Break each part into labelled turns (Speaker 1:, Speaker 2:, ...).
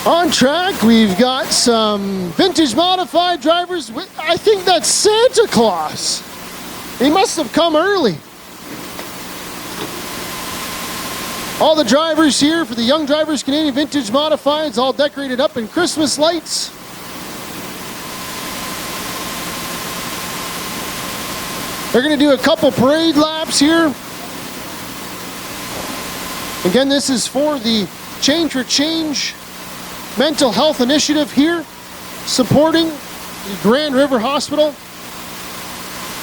Speaker 1: On track, we've got some vintage modified drivers. I think that's Santa Claus. He must have come early. All the drivers here for the Young Drivers Canadian Vintage Modifieds, all decorated up in Christmas lights. They're going to do a couple parade laps here. Again, this is for the Change for Change mental health initiative here, supporting the Grand River Hospital.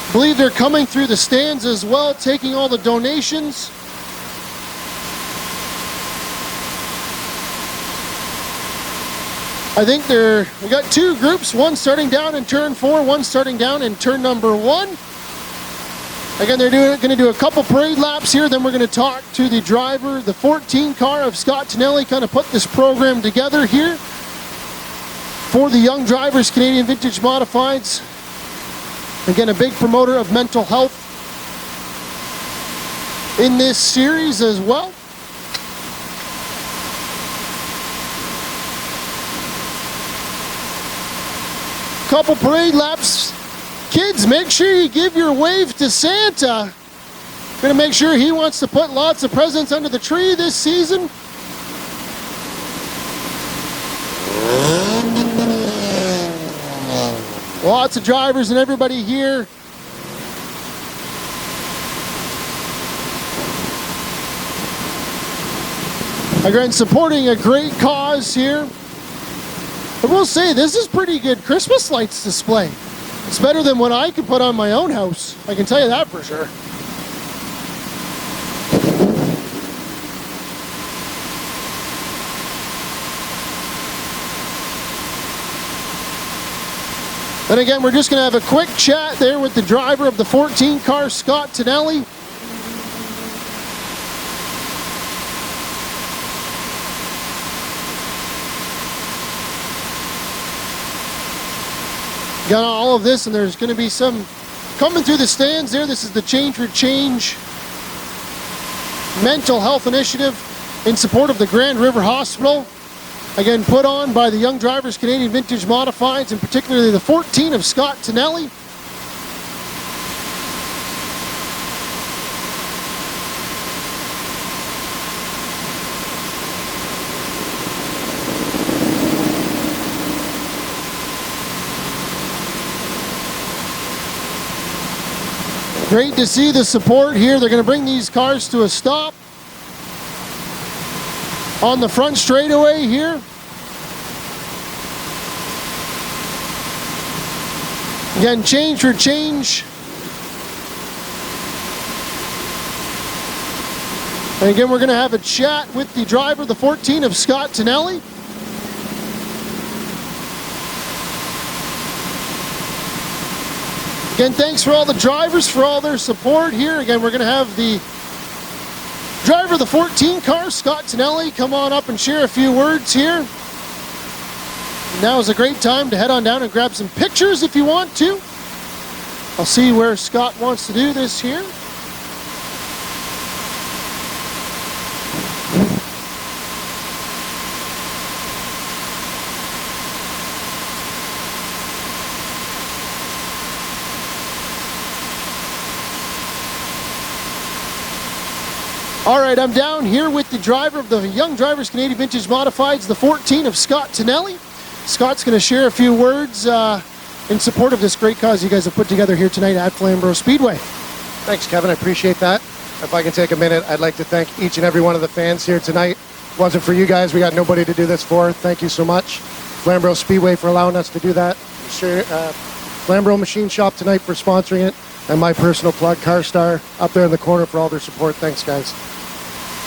Speaker 1: I believe they're coming through the stands as well, taking all the donations. I think we got two groups, one starting down in turn 4, one starting down in turn number 1. Again, they're going to do a couple parade laps here, then we're going to talk to the driver, the 14 car of Scott Tonelli, kind of put this program together here for the Young Drivers Canadian Vintage Modifieds. Again, a big promoter of mental health in this series as well. Couple parade laps. Kids, make sure you give your wave to Santa. Gonna make sure he wants to put lots of presents under the tree this season. Lots of drivers and everybody here. Again, supporting a great cause here. I will say, this is pretty good Christmas lights display. It's better than what I could put on my own house. I can tell you that for sure. And again, we're just going to have a quick chat there with the driver of the 14 car, Scott Tonelli. Got all of this, and there's going to be some coming through the stands there. This is the Change for Change mental health initiative in support of the Grand River Hospital. Again, put on by the Young Drivers Canadian Vintage Modifieds, and particularly the 14 of Scott Tonelli. Great to see the support here. They're going to bring these cars to a stop on the front straightaway here. Again, Change for Change. And again, we're going to have a chat with the driver, the 14 of Scott Tonelli. Again, thanks for all the drivers for all their support here. Again, we're going to have the driver of the 14 car, Scott Tonelli, come on up and share a few words here. Now is a great time to head on down and grab some pictures if you want to. I'll see where Scott wants to do this here. All right, I'm down here with the driver of the Young Drivers Canadian Vintage Modifieds, the 14 of Scott Tonelli. Scott's going to share a few words in support of this great cause you guys have put together here tonight at Flamboro Speedway.
Speaker 2: Thanks, Kevin. I appreciate that. If I can take a minute, I'd like to thank each and every one of the fans here tonight. If it wasn't for you guys, we got nobody to do this for. Thank you so much. Flamboro Speedway for allowing us to do that. Flamboro Machine Shop tonight for sponsoring it. And my personal plug, CarStar, up there in the corner for all their support. Thanks, guys.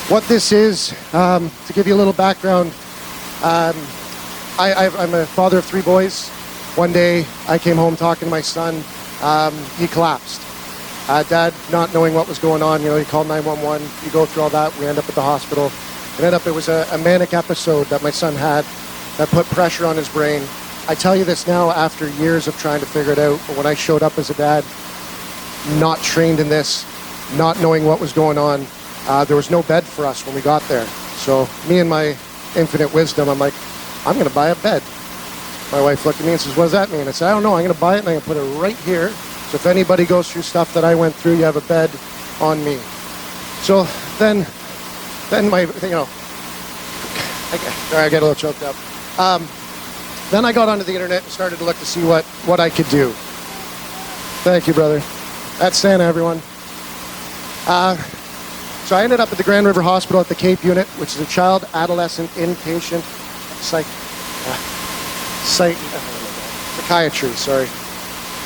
Speaker 2: What this is, to give you a little background, I'm a father of 3 boys. One day I came home talking to my son. He collapsed. Dad, not knowing what was going on, he called 911. You go through all that, we end up at the hospital. It was a manic episode that my son had that put pressure on his brain. I tell you this now after years of trying to figure it out, but when I showed up as a dad, not trained in this, not knowing what was going on, there was no bed for us when we got there. So me and my infinite wisdom, I'm like, I'm going to buy a bed. My wife looked at me and says, what does that mean? I said, I don't know. I'm going to buy it and I'm going to put it right here. So if anybody goes through stuff that I went through, you have a bed on me. So then my, I get a little choked up. Then I got onto the internet and started to look to see what I could do. Thank you, brother. That's Santa, everyone. So I ended up at the Grand River Hospital at the Cape Unit, which is a child adolescent inpatient psychiatry, sorry.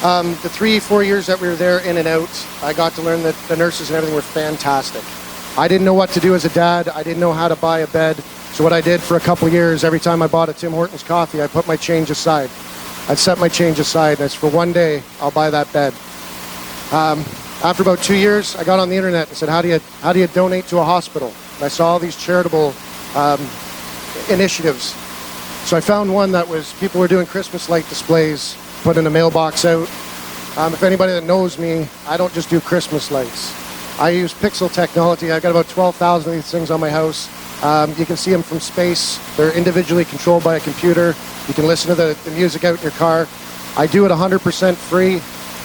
Speaker 2: The 3-4 years that we were there in and out, I got to learn that the nurses and everything were fantastic. I didn't know what to do as a dad. I didn't know how to buy a bed. So what I did for a couple of years, every time I bought a Tim Hortons coffee, I put my change aside. I'd set my change aside, and it's for one day, I'll buy that bed. After about 2 years, I got on the internet and said, how do you donate to a hospital? And I saw all these charitable initiatives. So I found one that was, people were doing Christmas light displays, putting a mailbox out. If anybody that knows me, I don't just do Christmas lights. I use pixel technology. I've got about 12,000 of these things on my house. You can see them from space. They're individually controlled by a computer. You can listen to the music out in your car. I do it 100% free.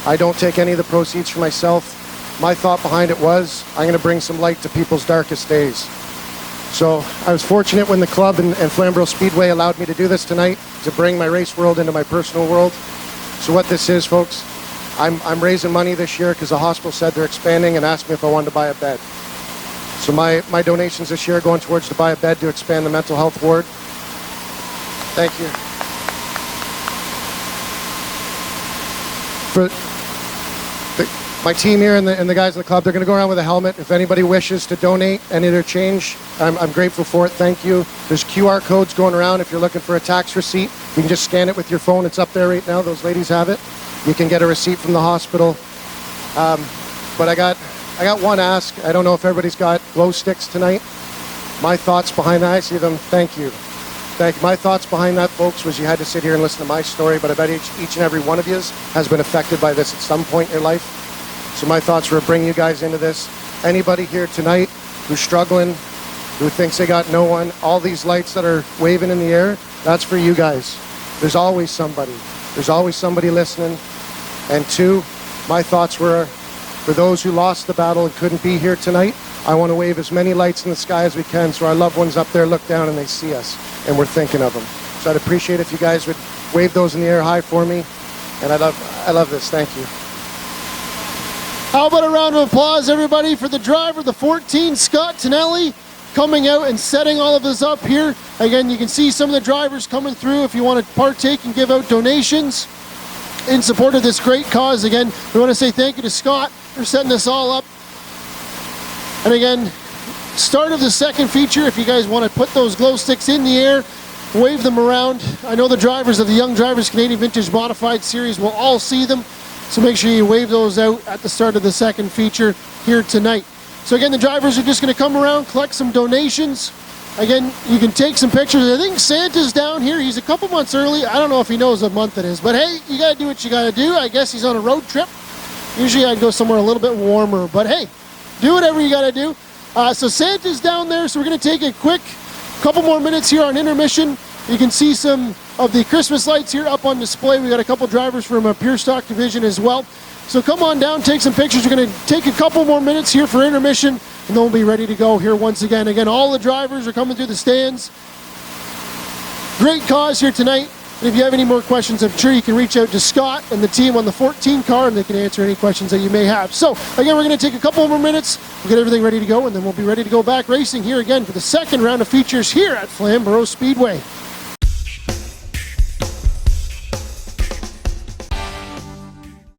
Speaker 2: I don't take any of the proceeds for myself. My thought behind it was, I'm going to bring some light to people's darkest days. So I was fortunate when the club and Flamboro Speedway allowed me to do this tonight, to bring my race world into my personal world. So what this is, folks, I'm raising money this year because the hospital said they're expanding and asked me if I wanted to buy a bed. So my donations this year are going towards to buy a bed to expand the mental health ward. Thank you. My team here and the guys in the club, they're going to go around with a helmet. If anybody wishes to donate any of their change, I'm grateful for it. Thank you. There's QR codes going around if you're looking for a tax receipt. You can just scan it with your phone. It's up there right now. Those ladies have it. You can get a receipt from the hospital. But I got one ask. I don't know if everybody's got glow sticks tonight. My thoughts behind that, I see them. Thank you. My thoughts behind that, folks, was you had to sit here and listen to my story, but I bet each and every one of you has been affected by this at some point in your life. So my thoughts were to bring you guys into this. Anybody here tonight who's struggling, who thinks they got no one, all these lights that are waving in the air, that's for you guys. There's always somebody. There's always somebody listening. And two, my thoughts were for those who lost the battle and couldn't be here tonight, I want to wave as many lights in the sky as we can so our loved ones up there look down and they see us and we're thinking of them. So I'd appreciate if you guys would wave those in the air high for me. And I love this. Thank you.
Speaker 1: How about a round of applause, everybody, for the driver, the 14, Scott Tonelli, coming out and setting all of this up here. Again, you can see some of the drivers coming through if you want to partake and give out donations in support of this great cause. Again, we want to say thank you to Scott for setting this all up. And again, start of the second feature, if you guys want to put those glow sticks in the air, wave them around. I know the drivers of the Young Drivers Canadian Vintage Modified Series will all see them. So make sure you wave those out at the start of the second feature here tonight. So again, the drivers are just going to come around, collect some donations. Again, you can take some pictures. I think Santa's down here. He's a couple months early. I don't know if he knows what month it is. But hey, you got to do what you got to do. I guess he's on a road trip. Usually I'd go somewhere a little bit warmer. But hey, do whatever you got to do. So Santa's down there. So we're going to take a quick couple more minutes here on intermission. You can see some of the Christmas lights here up on display. We got a couple drivers from a Pure Stock division as well. So come on down, take some pictures. We're going to take a couple more minutes here for intermission, and then we'll be ready to go here once again. Again, all the drivers are coming through the stands. Great cause here tonight. And if you have any more questions, I'm sure you can reach out to Scott and the team on the 14 car, and they can answer any questions that you may have. So again, we're going to take a couple more minutes. We'll get everything ready to go, and then we'll be ready to go back racing here again for the second round of features here at Flamboro Speedway.